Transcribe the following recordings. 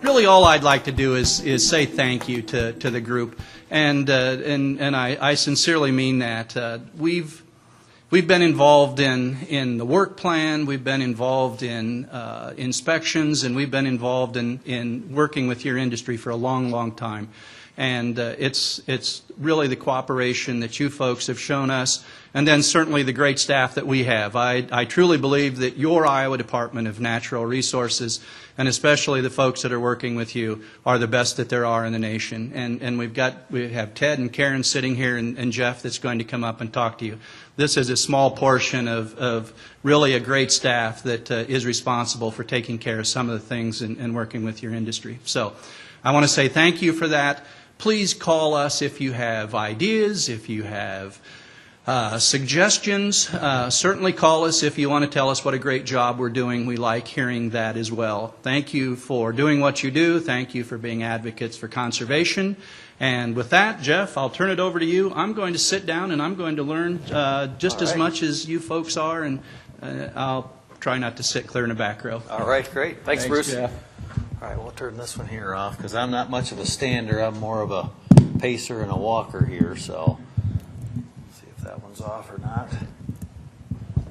Really, all I'd like to do is say thank you to the group, and I sincerely mean that. We've been involved in the work plan, we've been involved in inspections, and we've been involved in working with your industry for a long, long time. And it's really the cooperation that you folks have shown us, and then certainly the great staff that we have. I truly believe that your Iowa Department of Natural Resources, and especially the folks that are working with you, are the best that there are in the nation. And we have Ted and Karen sitting here, and Jeff that's going to come up and talk to you. This is a small portion of really a great staff that is responsible for taking care of some of the things and working with your industry. So I want to say thank you for that. Please call us if you have ideas, if you have suggestions. Certainly call us if you want to tell us what a great job we're doing. We like hearing that as well. Thank you for doing what you do. Thank you for being advocates for conservation. And with that, Jeff, I'll turn it over to you. I'm going to sit down and I'm going to learn just as much as you folks are, and I'll try not to sit clear in the back row. All right, great. Thanks Bruce. Jeff. All right, we'll turn this one here off because I'm not much of a stander. I'm more of a pacer and a walker here, so see if that one's off or not.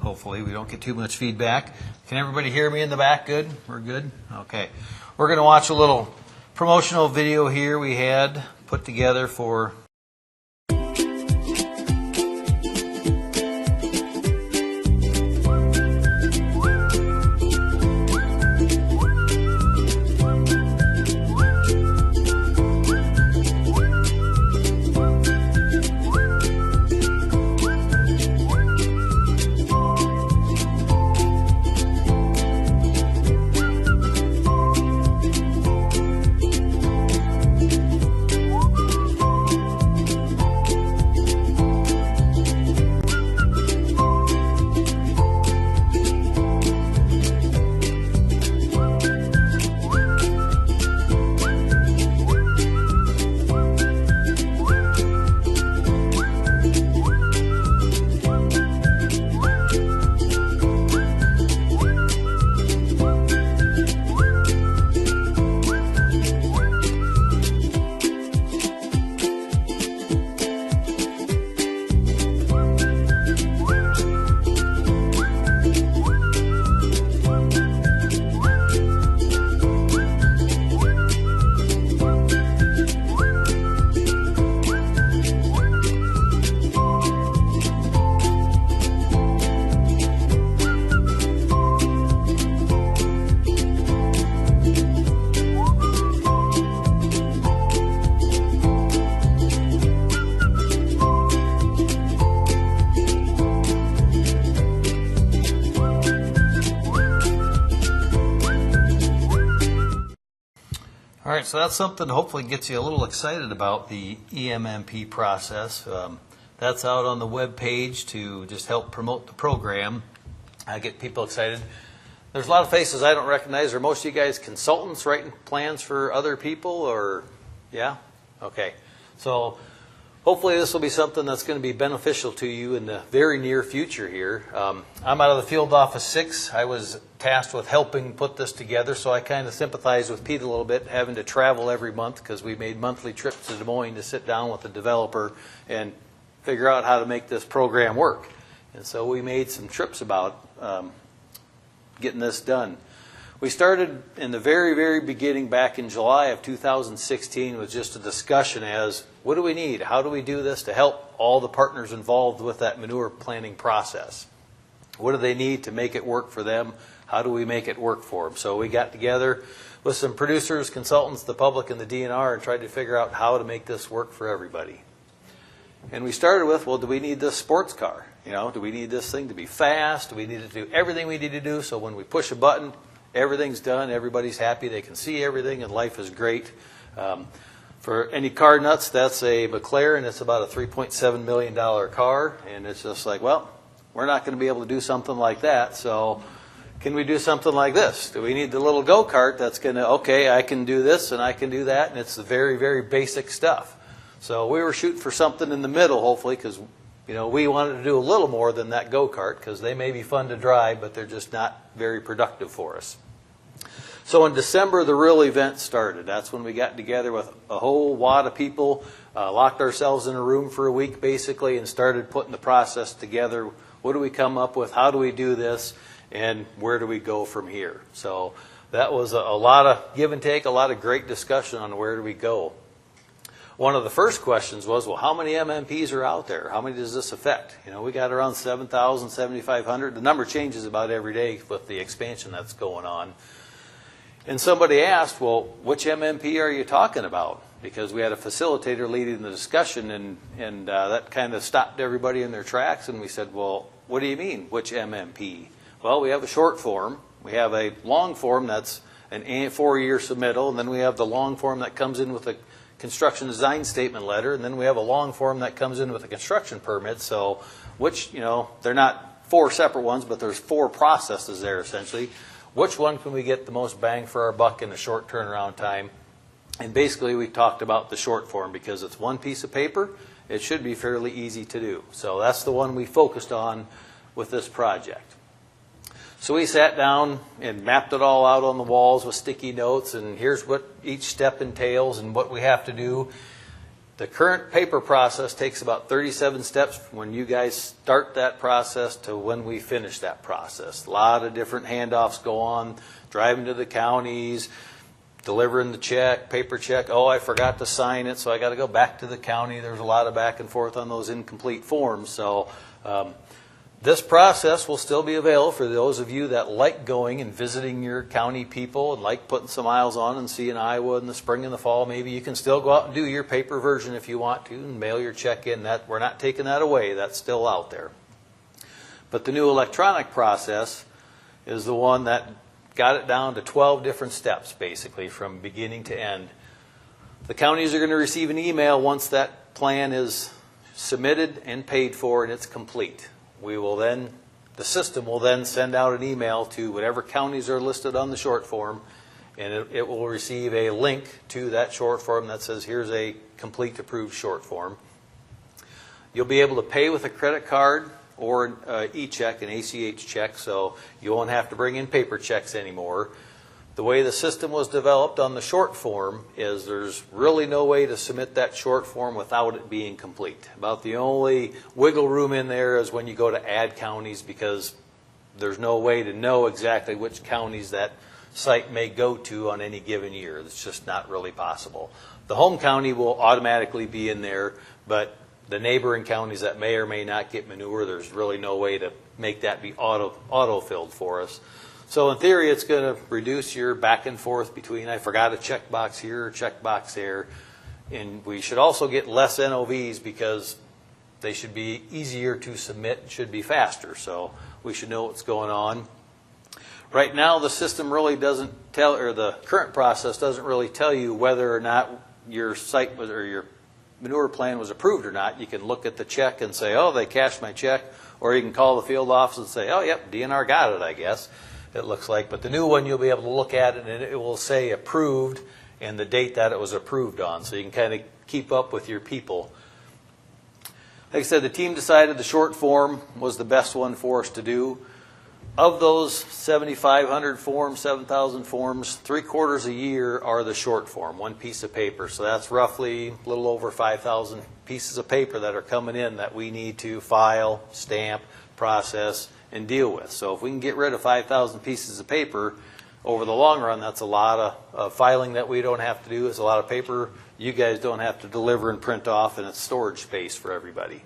Hopefully we don't get too much feedback. Can everybody hear me in the back good? We're good? Okay. We're going to watch a little promotional video here we had put together for All right, so that's something hopefully gets you a little excited about the EMMP process. That's out on the web page to just help promote the program. I get people excited. There's a lot of faces I don't recognize. Are most of you guys consultants writing plans for other people, or yeah? Okay. So hopefully this will be something that's going to be beneficial to you in the very near future here. I'm out of the Field Office 6. I was tasked with helping put this together, so I kind of sympathize with Pete a little bit, having to travel every month because we made monthly trips to Des Moines to sit down with the developer and figure out how to make this program work. And so we made some trips about getting this done. We started in the very, very beginning back in July of 2016 with just a discussion as, what do we need? How do we do this to help all the partners involved with that manure planning process? What do they need to make it work for them? How do we make it work for them? So we got together with some producers, consultants, the public, and the DNR and tried to figure out how to make this work for everybody. And we started with, well, do we need this sports car? You know, do we need this thing to be fast? Do we need to do everything we need to do so when we push a button, everything's done, everybody's happy, they can see everything, and life is great. For any car nuts, that's a McLaren. It's about a $3.7 million car, and it's just like, well, we're not going to be able to do something like that, so can we do something like this? Do we need the little go-kart that's going to, okay, I can do this and I can do that, and it's the very, very basic stuff. So we were shooting for something in the middle, hopefully, because you know, we wanted to do a little more than that go-kart because they may be fun to drive, but they're just not very productive for us. So in December, the real event started. That's when we got together with a whole wad of people, locked ourselves in a room for a week basically, and started putting the process together. What do we come up with? How do we do this? And where do we go from here? So that was a lot of give and take, a lot of great discussion on where do we go. One of the first questions was, well, how many MMPs are out there? How many does this affect? You know, we got around 7,000, 7,500. The number changes about every day with the expansion that's going on. And somebody asked, well, which MMP are you talking about? Because we had a facilitator leading the discussion, and that kind of stopped everybody in their tracks. And we said, well, what do you mean, which MMP? Well, we have a short form. We have a long form that's an 4-year submittal, and then we have the long form that comes in with a construction design statement letter, and then we have a long form that comes in with a construction permit. So which, you know, they're not 4 separate ones, but there's 4 processes there essentially. Which one can we get the most bang for our buck in a short turnaround time? And basically we talked about the short form because it's one piece of paper. It should be fairly easy to do. So that's the one we focused on with this project. So we sat down and mapped it all out on the walls with sticky notes, and here's what each step entails and what we have to do. The current paper process takes about 37 steps from when you guys start that process to when we finish that process. A lot of different handoffs go on, driving to the counties, delivering the check, paper check. Oh, I forgot to sign it, so I got to go back to the county. There's a lot of back and forth on those incomplete forms. So this process will still be available for those of you that like going and visiting your county people and like putting some miles on and seeing Iowa in the spring and the fall. Maybe you can still go out and do your paper version if you want to and mail your check in. That we're not taking that away. That's still out there. But the new electronic process is the one that got it down to 12 different steps, basically, from beginning to end. The counties are going to receive an email once that plan is submitted and paid for and it's complete. The system will then send out an email to whatever counties are listed on the short form, and it will receive a link to that short form that says, here's a complete approved short form. You'll be able to pay with a credit card or an e-check, an ACH check, so you won't have to bring in paper checks anymore. The way the system was developed on the short form is there's really no way to submit that short form without it being complete. About the only wiggle room in there is when you go to add counties, because there's no way to know exactly which counties that site may go to on any given year. It's just not really possible. The home county will automatically be in there, but the neighboring counties that may or may not get manure, there's really no way to make that be auto-filled for us. So in theory, it's going to reduce your back and forth between, I forgot a checkbox here or checkbox there. And we should also get less NOVs because they should be easier to submit, should be faster. So we should know what's going on. Right now, the system really doesn't tell, or the current process doesn't really tell you whether or not your site was, or your manure plan was approved or not. You can look at the check and say, oh, they cashed my check. Or you can call the field office and say, oh, yep, DNR got it, I guess. It looks like, but the new one you'll be able to look at it and it will say approved and the date that it was approved on, so you can kind of keep up with your people. Like I said, the team decided the short form was the best one for us to do. Of those 7,500 forms, 7,000 forms, 3/4 a year are the short form, one piece of paper. So that's roughly a little over 5,000 pieces of paper that are coming in that we need to file, stamp, process, and deal with. So if we can get rid of 5,000 pieces of paper, over the long run, that's a lot of filing that we don't have to do. It's a lot of paper you guys don't have to deliver and print off, and it's storage space for everybody.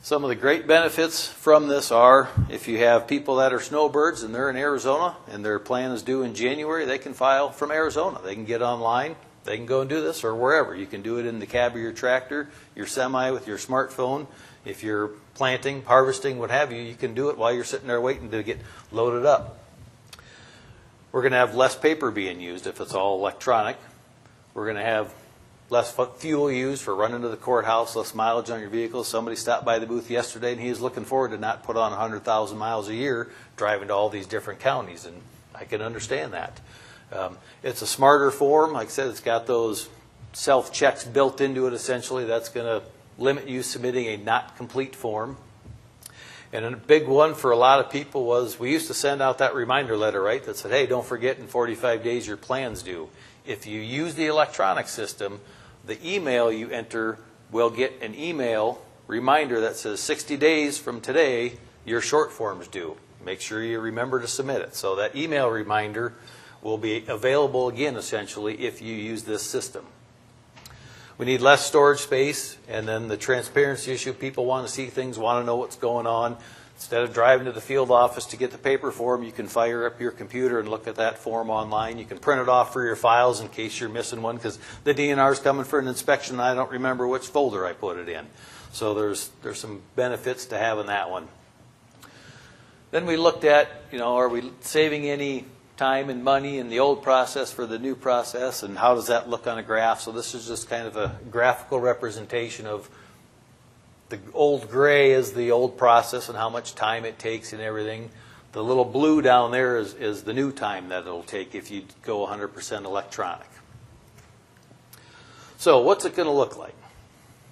Some of the great benefits from this are, if you have people that are snowbirds and they're in Arizona and their plan is due in January, they can file from Arizona. They can get online, they can go and do this, or wherever. You can do it in the cab of your tractor, your semi with your smartphone. If you're planting, harvesting, what have you, you can do it while you're sitting there waiting to get loaded up. We're going to have less paper being used if it's all electronic. We're going to have less fuel used for running to the courthouse, less mileage on your vehicle. Somebody stopped by the booth yesterday and he was looking forward to not put on 100,000 miles a year driving to all these different counties, and I can understand that. It's a smarter form. Like I said, it's got those self-checks built into it essentially. That's going to limit you submitting a not complete form. And a big one for a lot of people was we used to send out that reminder letter, right, that said, hey, don't forget in 45 days your plan's due. If you use the electronic system, the email you enter will get an email reminder that says 60 days from today, your short form's due. Make sure you remember to submit it. So that email reminder will be available again, essentially, if you use this system. We need less storage space, and then the transparency issue. People want to see things, want to know what's going on. Instead of driving to the field office to get the paper form, you can fire up your computer and look at that form online. You can print it off for your files in case you're missing one, because the DNR is coming for an inspection and I don't remember which folder I put it in. So there's some benefits to having that one. Then we looked at, are we saving any time and money in the old process for the new process, and how does that look on a graph? So this is just kind of a graphical representation of the old gray is the old process and how much time it takes and everything. The little blue down there is the new time that it'll take if you go 100% electronic. So what's it going to look like?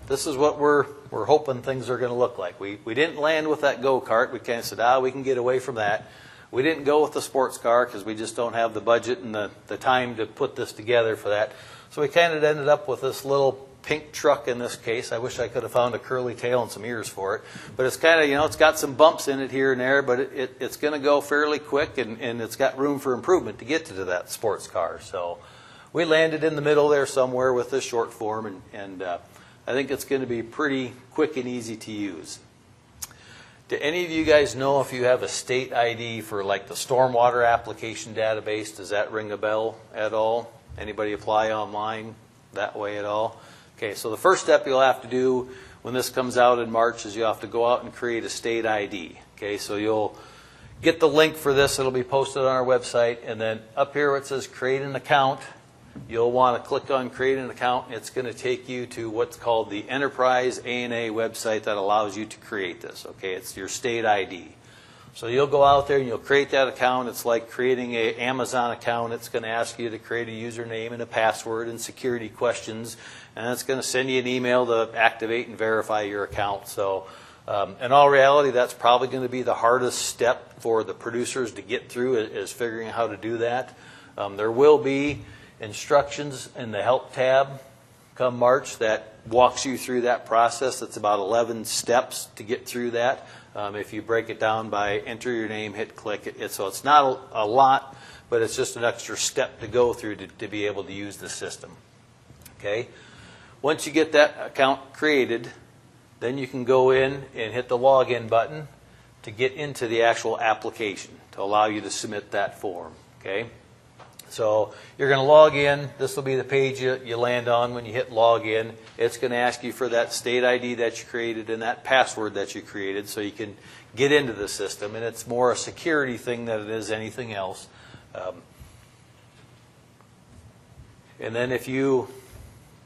This is what we're hoping things are going to look like. We didn't land with that go-kart. We kind of said, we can get away from that. We didn't go with the sports car because we just don't have the budget and the time to put this together for that. So we kind of ended up with this little pink truck in this case. I wish I could have found a curly tail and some ears for it. But it's kind of, it's got some bumps in it here and there, but it's going to go fairly quick, and it's got room for improvement to get to that sports car. So we landed in the middle there somewhere with this short form, and I think it's going to be pretty quick and easy to use. Do any of you guys know if you have a state ID for like the stormwater application database? Does that ring a bell at all? Anybody apply online that way at all? Okay, so the first step you'll have to do when this comes out in March is you have to go out and create a state ID. Okay, so you'll get the link for this. It'll be posted on our website, and then up here where it says create an account, you'll want to click on create an account. It's going to take you to what's called the Enterprise ANA website that allows you to create this. Okay, it's your state ID. So you'll go out there and you'll create that account. It's like creating an Amazon account. It's going to ask you to create a username and a password and security questions, and it's going to send you an email to activate and verify your account. So in all reality, that's probably going to be the hardest step for the producers to get through, is figuring out how to do that. There will be instructions in the help tab come March that walks you through that process. It's about 11 steps to get through that. If you break it down by enter your name, hit click, so it's not a lot, but it's just an extra step to go through to be able to use the system. Okay. Once you get that account created, then you can go in and hit the login button to get into the actual application to allow you to submit that form. Okay. So you're going to log in. This will be the page you land on when you hit login. It's going to ask you for that state ID that you created and that password that you created so you can get into the system. And it's more a security thing than it is anything else. And then if you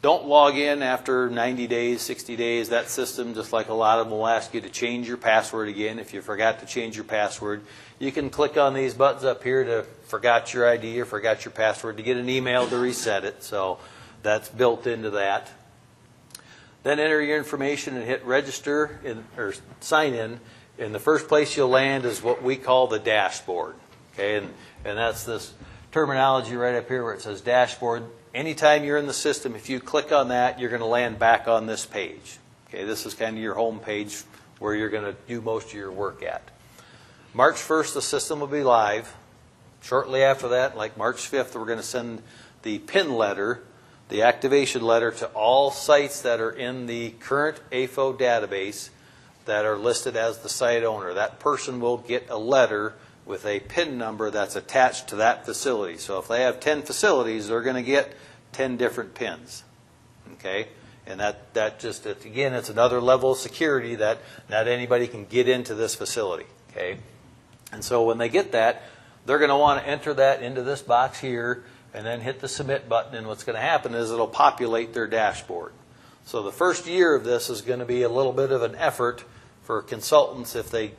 don't log in after 90 days, 60 days, that system, just like a lot of them, will ask you to change your password again. If you forgot to change your password, you can click on these buttons up here to forgot your ID or forgot your password to get an email to reset it. So that's built into that. Then enter your information and hit register or sign in. And the first place you'll land is what we call the dashboard. Okay, and that's this terminology right up here where it says dashboard. Anytime you're in the system, if you click on that, you're going to land back on this page. Okay, this is kind of your home page where you're going to do most of your work at. March 1st, the system will be live. Shortly after that, like March 5th, we're going to send the PIN letter, the activation letter, to all sites that are in the current AFO database that are listed as the site owner. That person will get a letter with a PIN number that's attached to that facility. So if they have 10 facilities, they're going to get 10 different PINs. Okay? And that just, again, it's another level of security that not anybody can get into this facility. Okay? And so when they get that, they're going to want to enter that into this box here and then hit the submit button. And what's going to happen is it'll populate their dashboard. So the first year of this is going to be a little bit of an effort for consultants if they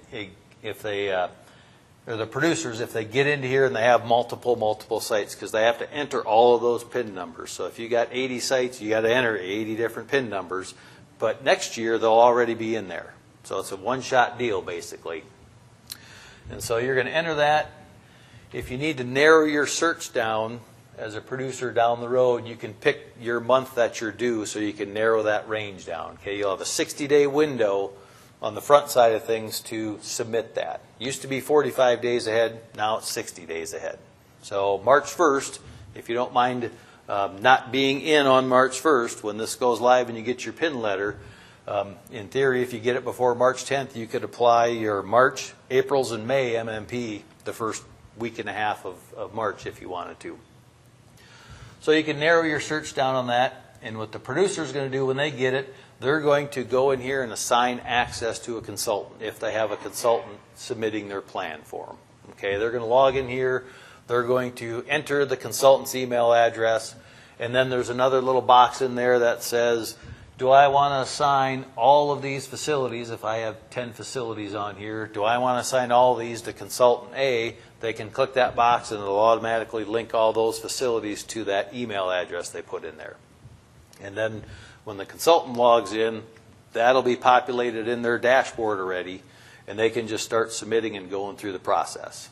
or the producers, if they get into here and they have multiple sites, because they have to enter all of those PIN numbers. So if you got 80 sites, you got to enter 80 different PIN numbers. But next year, they'll already be in there. So it's a one-shot deal, basically. And so you're going to enter that. If you need to narrow your search down as a producer down the road, you can pick your month that you're due so you can narrow that range down. Okay, you'll have a 60-day window on the front side of things to submit that. Used to be 45 days ahead, now it's 60 days ahead. So March 1st, if you don't mind not being in on March 1st, when this goes live and you get your PIN letter, in theory, if you get it before March 10th, you could apply your March, April's, and May MMP the first week and a half of March if you wanted to. So you can narrow your search down on that, and what the producer is going to do when they get it, they're going to go in here and assign access to a consultant if they have a consultant submitting their plan for them. Okay, they're going to log in here, they're going to enter the consultant's email address, and then there's another little box in there that says, do I want to assign all of these facilities? If I have 10 facilities on here, do I want to assign all of these to consultant A? They can click that box and it'll automatically link all those facilities to that email address they put in there. And then when the consultant logs in, that'll be populated in their dashboard already, and they can just start submitting and going through the process.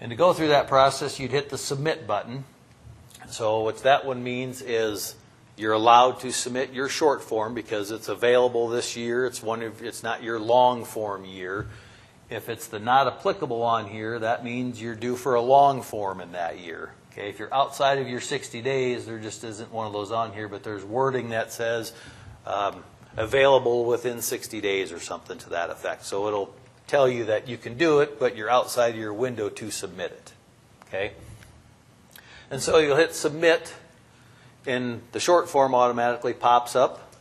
And to go through that process, you'd hit the submit button. So what that one means is you're allowed to submit your short form because it's available this year. It's not your long form year. If it's the not applicable on here, that means you're due for a long form in that year. Okay, if you're outside of your 60 days, there just isn't one of those on here, but there's wording that says available within 60 days or something to that effect. So it'll tell you that you can do it, but you're outside of your window to submit it. Okay, and so you'll hit submit, and the short form automatically pops up.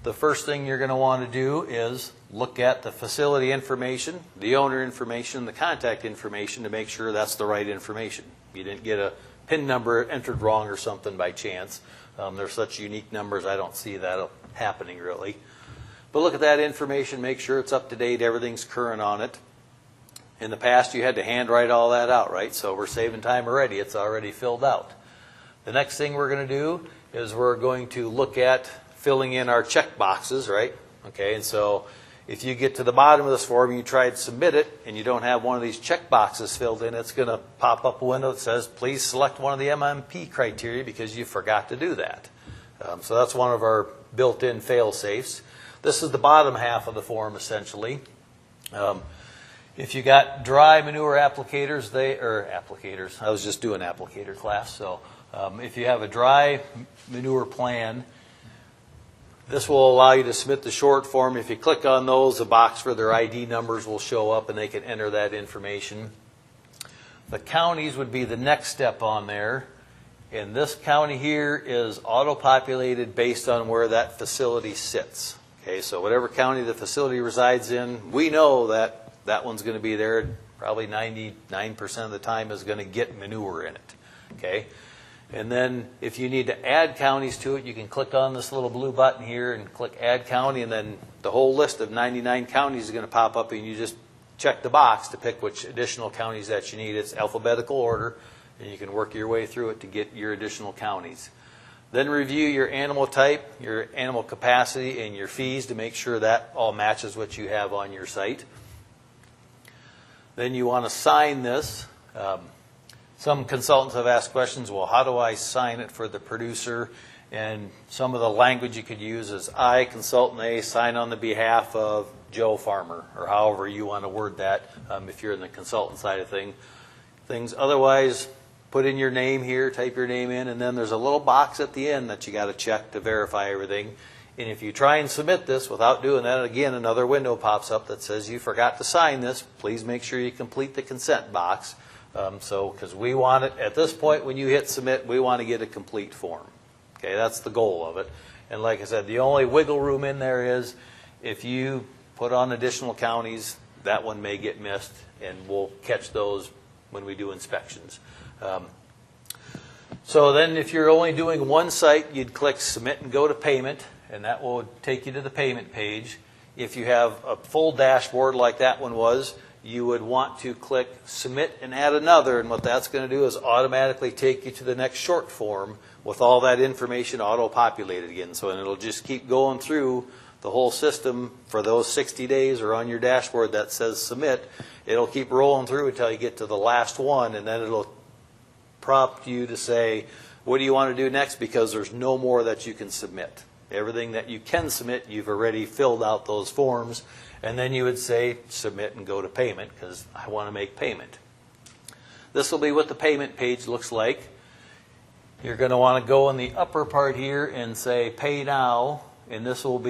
The first thing you're going to want to do is look at the facility information, the owner information, the contact information to make sure that's the right information. You didn't get a PIN number entered wrong or something by chance. They're such unique numbers, I don't see that happening really. But look at that information, make sure it's up to date, everything's current on it. In the past, you had to handwrite all that out, right? So we're saving time already. It's already filled out. The next thing we're going to do is we're going to look at filling in our check boxes, right? Okay, and so if you get to the bottom of this form, you try to submit it, and you don't have one of these check boxes filled in, it's going to pop up a window that says, please select one of the MMP criteria because you forgot to do that. So that's one of our built-in fail-safes. This is the bottom half of the form, essentially. If you got dry manure applicators, applicators. I was just doing applicator class. So if you have a dry manure plan, this will allow you to submit the short form. If you click on those, a box for their ID numbers will show up and they can enter that information. The counties would be the next step on there. And this county here is auto-populated based on where that facility sits. Okay, so whatever county the facility resides in, we know that that one's going to be there. Probably 99% of the time is going to get manure in it. Okay. And then if you need to add counties to it, you can click on this little blue button here and click Add County, and then the whole list of 99 counties is going to pop up, and you just check the box to pick which additional counties that you need. It's alphabetical order, and you can work your way through it to get your additional counties. Then review your animal type, your animal capacity, and your fees to make sure that all matches what you have on your site. Then you want to sign this. Some consultants have asked questions, well, how do I sign it for the producer? And some of the language you could use is, I, consultant A, sign on the behalf of Joe Farmer, or however you want to word that if you're in the consultant side of things. Otherwise, put in your name here, type your name in, and then there's a little box at the end that you got to check to verify everything. And if you try and submit this without doing that, again, another window pops up that says you forgot to sign this. Please make sure you complete the consent box. Because we want it, at this point when you hit submit, we want to get a complete form. Okay, that's the goal of it. And like I said, the only wiggle room in there is if you put on additional counties, that one may get missed, and we'll catch those when we do inspections. So then if you're only doing one site, you'd click submit and go to payment, and that will take you to the payment page. If you have a full dashboard like that one was, you would want to click submit and add another, and what that's going to do is automatically take you to the next short form with all that information auto-populated again. So and it'll just keep going through the whole system for those 60 days or on your dashboard that says submit, it'll keep rolling through until you get to the last one, and then it'll prompt you to say, what do you want to do next? Because there's no more that you can submit. Everything that you can submit, you've already filled out those forms, and then you would say submit and go to payment because I want to make payment. This will be what the payment page looks like. You're going to want to go in the upper part here and say pay now, and this will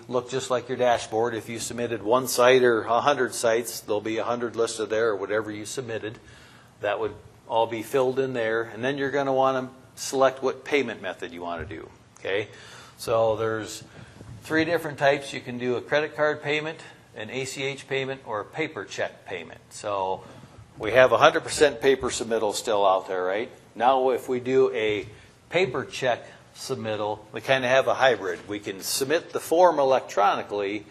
look just like your dashboard. If you submitted one site or 100 sites, there'll be 100 listed there, or whatever you submitted. That would all be filled in there, and then you're going to want to select what payment method you want to do. Okay, so there's 3 different types. You can do a credit card payment, an ACH payment, or a paper check payment. So we have 100% paper submittal still out there, right? Now if we do a paper check submittal, we kind of have a hybrid. We can submit the form electronically,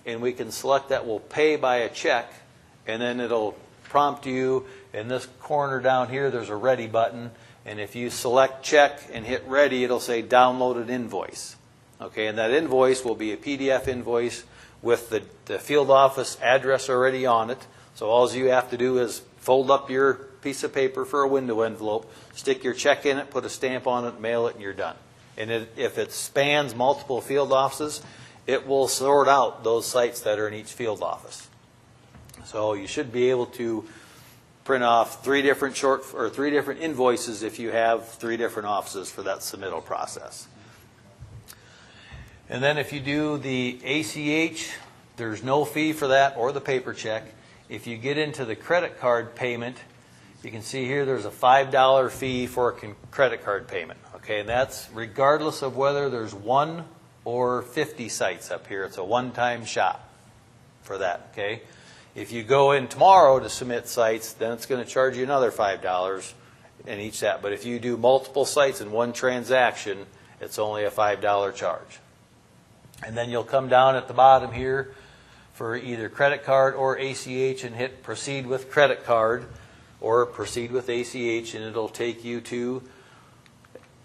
and we can select that we'll pay by a check, and then it'll prompt you in this corner down here. There's a ready button, and if you select check and hit ready, it'll say download an invoice. Okay, and that invoice will be a PDF invoice with the field office address already on it. So all you have to do is fold up your piece of paper for a window envelope, stick your check in it, put a stamp on it, mail it, and you're done. And if it spans multiple field offices, it will sort out those sites that are in each field office. So you should be able to print off 3 different invoices if you have 3 different offices for that submittal process. And then if you do the ACH, there's no fee for that, or the paper check. If you get into the credit card payment, you can see here there's a $5 fee for a credit card payment. Okay, and that's regardless of whether there's 1 or 50 sites up here. It's a one-time shop for that. Okay, if you go in tomorrow to submit sites, then it's going to charge you another $5 in each set. But if you do multiple sites in one transaction, it's only a $5 charge. And then you'll come down at the bottom here for either credit card or ACH and hit proceed with credit card or proceed with ACH, and it'll take you to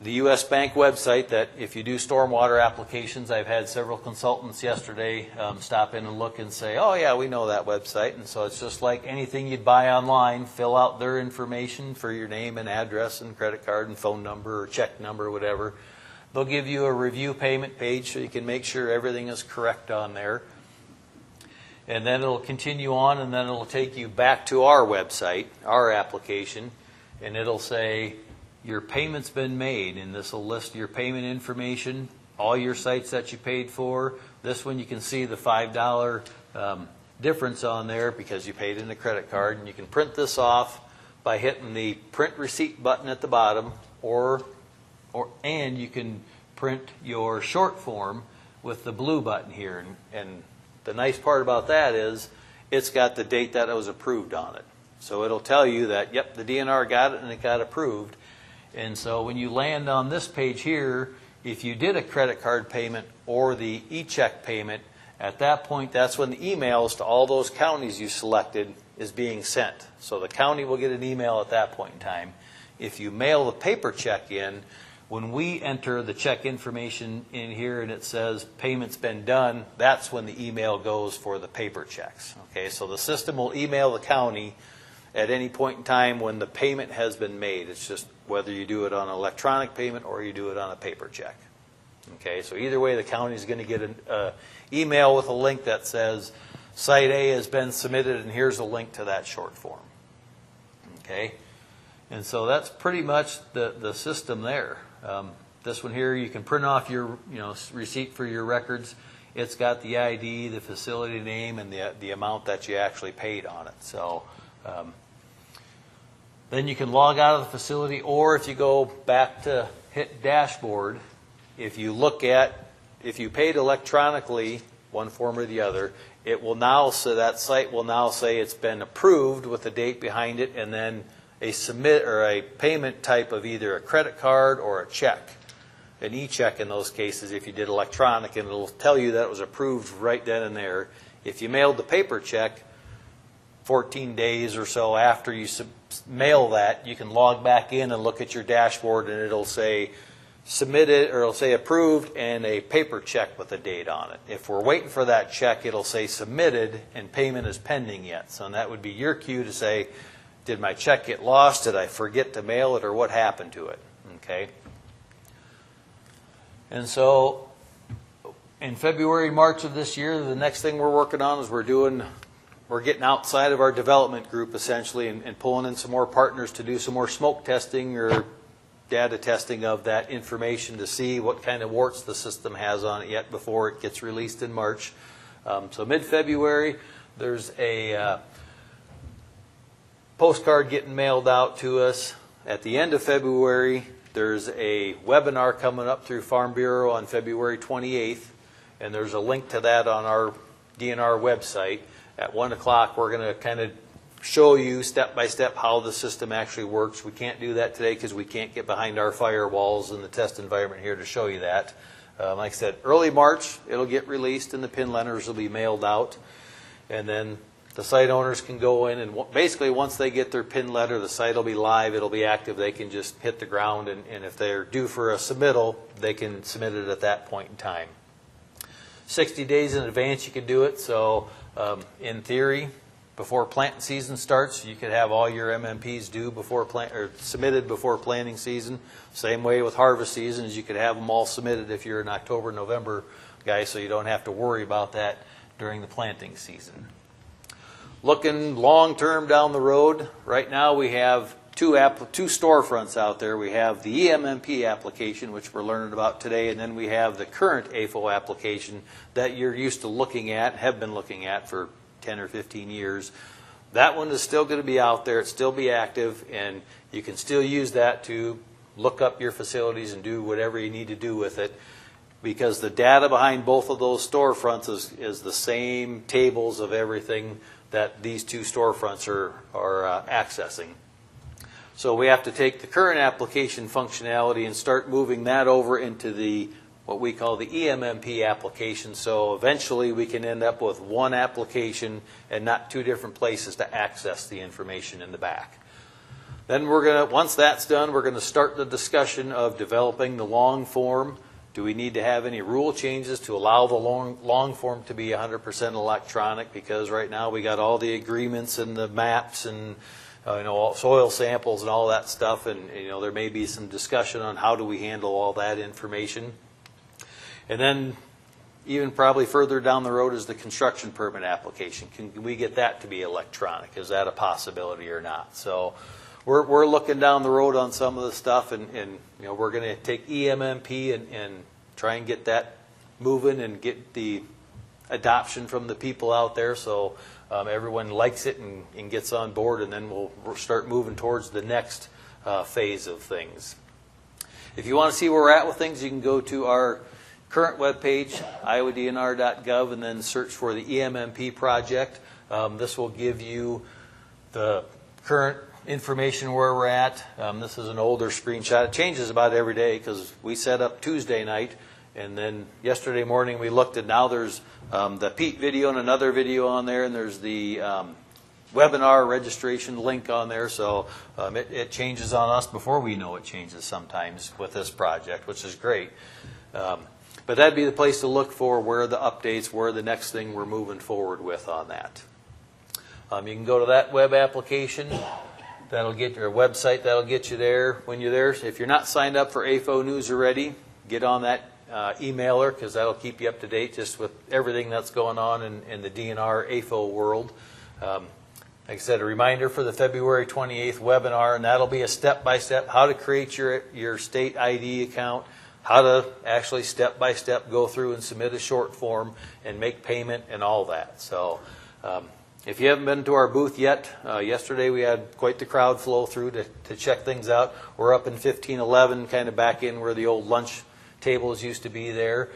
the U.S. Bank website that if you do stormwater applications, I've had several consultants yesterday stop in and look and say, oh yeah, we know that website. And so it's just like anything you'd buy online, fill out their information for your name and address and credit card and phone number or check number or whatever. They'll give you a review payment page so you can make sure everything is correct on there. And then it'll continue on, and then it'll take you back to our website, our application, and it'll say your payment's been made, and this will list your payment information, all your sites that you paid for. This one you can see the $5 difference on there because you paid in a credit card, and you can print this off by hitting the print receipt button at the bottom, and you can print your short form with the blue button here. And the nice part about that is it's got the date that it was approved on it. So it'll tell you that, yep, the DNR got it and it got approved. And so when you land on this page here, if you did a credit card payment or the e-check payment, at that point, that's when the emails to all those counties you selected is being sent. So the county will get an email at that point in time. If you mail the paper check in, when we enter the check information in here and it says payment's been done, that's when the email goes for the paper checks. Okay, so the system will email the county at any point in time when the payment has been made. It's just whether you do it on an electronic payment or you do it on a paper check. Okay, so either way, the county is going to get an email with a link that says Site A has been submitted and here's a link to that short form. Okay, and so that's pretty much the system there. This one here, you can print off your receipt for your records. It's got the ID, the facility name, and the amount that you actually paid on it. So then you can log out of the facility, or if you go back to hit dashboard, if you paid electronically, one form or the other, it will now say that site will now say it's been approved with a date behind it, and then a submit or a payment type of either a credit card or a check, an e-check in those cases if you did electronic, and it'll tell you that it was approved right then and there. If you mailed the paper check 14 days or so after you mail that, you can log back in and look at your dashboard, and it'll say submitted, or it'll say approved and a paper check with a date on it. If we're waiting for that check, it'll say submitted and payment is pending yet. So that would be your cue to say, did my check get lost? Did I forget to mail it, or what happened to it? Okay. And so in February, March of this year, the next thing we're working on is we're getting outside of our development group essentially and pulling in some more partners to do some more smoke testing or data testing of that information to see what kind of warts the system has on it yet before it gets released in March. So mid-February, there's a postcard getting mailed out to us. At the end of February, there's a webinar coming up through Farm Bureau on February 28th, and there's a link to that on our DNR website. At 1 o'clock, we're going to kind of show you step by step how the system actually works. We can't do that today because we can't get behind our firewalls in the test environment here to show you that. Like I said, early March, it'll get released and the pin letters will be mailed out. And then the site owners can go in and basically once they get their pin letter, the site will be live, it'll be active. They can just hit the ground, and if they're due for a submittal, they can submit it at that point in time. 60 days in advance you can do it. So in theory, before planting season starts, you could have all your MMPs due before submitted before planting season. Same way with harvest seasons, you could have them all submitted if you're an October, November guy, so you don't have to worry about that during the planting season. Looking long-term down the road, right now we have two storefronts out there. We have the EMMP application, which we're learning about today, and then we have the current AFO application that you're used to looking at, have been looking at for 10 or 15 years. That one is still going to be out there, it's still be active, and you can still use that to look up your facilities and do whatever you need to do with it, because the data behind both of those storefronts is the same tables of everything that these two storefronts are accessing. So we have to take the current application functionality and start moving that over into what we call the EMMP application. So eventually we can end up with one application and not two different places to access the information in the back. Then once that's done, we're going to start the discussion of developing the long form. Do we need to have any rule changes to allow the long form to be 100% electronic? Because right now we got all the agreements and the maps and soil samples and all that stuff, and there may be some discussion on how do we handle all that information. And then even probably further down the road is the construction permit application. Can we get that to be electronic? Is that a possibility or not? So we're looking down the road on some of the stuff, and we're going to take EMMP and try and get that moving and get the adoption from the people out there, so everyone likes it and gets on board, and then we'll start moving towards the next phase of things. If you want to see where we're at with things, you can go to our current webpage, iowdnr.gov, and then search for the EMMP project. This will give you the current information where we're at. This is an older screenshot. It changes about every day because we set up Tuesday night, and then yesterday morning we looked, and now there's the Pete video and another video on there, and there's the webinar registration link on there. So it changes on us before we know it changes sometimes with this project, which is great. But that'd be the place to look for where are the updates, where the next thing we're moving forward with on that. You can go to that web application. That'll get your website. That'll get you there when you're there. If you're not signed up for AFO News already, get on that emailer, because that'll keep you up to date just with everything that's going on in the DNR AFO world. Like I said, a reminder for the February 28th webinar, and that'll be a step-by-step how to create your state ID account, how to actually step-by-step go through and submit a short form and make payment and all that. So if you haven't been to our booth yet, yesterday we had quite the crowd flow through to check things out. We're up in 1511, kind of back in where the old lunch tables used to be there.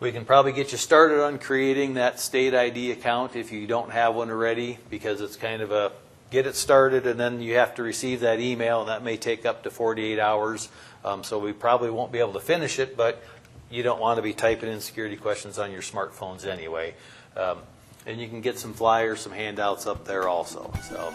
We can probably get you started on creating that state ID account if you don't have one already, because it's kind of a get it started and then you have to receive that email, and that may take up to 48 hours. So we probably won't be able to finish it, but you don't want to be typing in security questions on your smartphones anyway. And you can get some flyers, some handouts up there also. So